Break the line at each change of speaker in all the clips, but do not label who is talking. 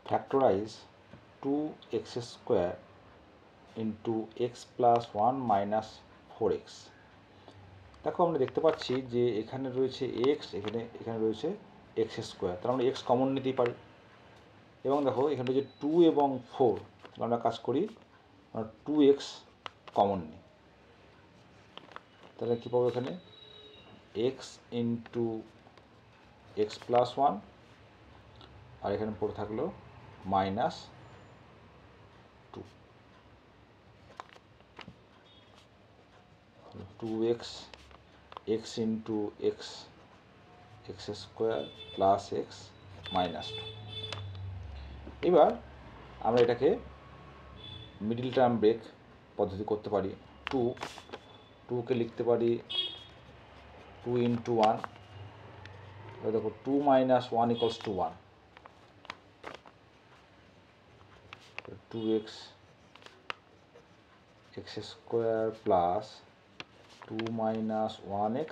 factorize 2x square into x plus 1 minus 4x। দেখো আমরা দেখতে পাচ্ছি যে এখানে রয়েছে x, এখানে রয়েছে x স্কোয়ার, তার আমরা x কমন নিতেই পারি। এবং দেখো এখানে রয়েছে 2 এবং 4, আমরা কাজ করি 2x কমন নিই, তাহলে কী পাবো এখানে x ইন্টু x প্লাস 1, আর এখানে পড়ে থাকলো minus 2, 2x x into x square plus x minus 2। এবার আমরা এটাকে মিডিল টার্ম ব্রেক পদ্ধতি করতে পারি। 2কে লিখতে পারি 2 ইন্টু 1, এবার দেখো 2 minus 1 equals to 1, 2x square plus 2 minus 1x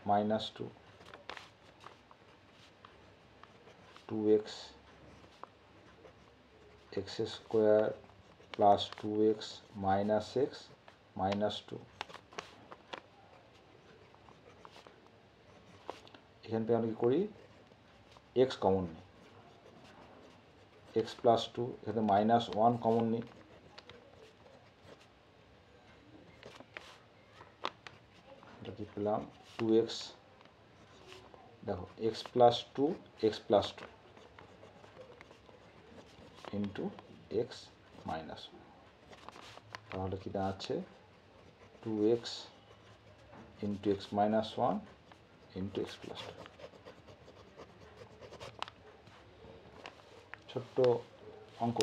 minus 2, 2x square plus 2x minus x minus 2। এখান থেকে আমরা কী করি x কমন নিই, x প্লাস 2, এখানে মাইনাস 1 কমন নিই, এটা কি পেলাম 2x, দেখো x plus 2 into x minus 1, তাহলে কী দাঁড়াচ্ছে 2x into x minus 1 into x plus 2। ছোট্ট অঙ্ক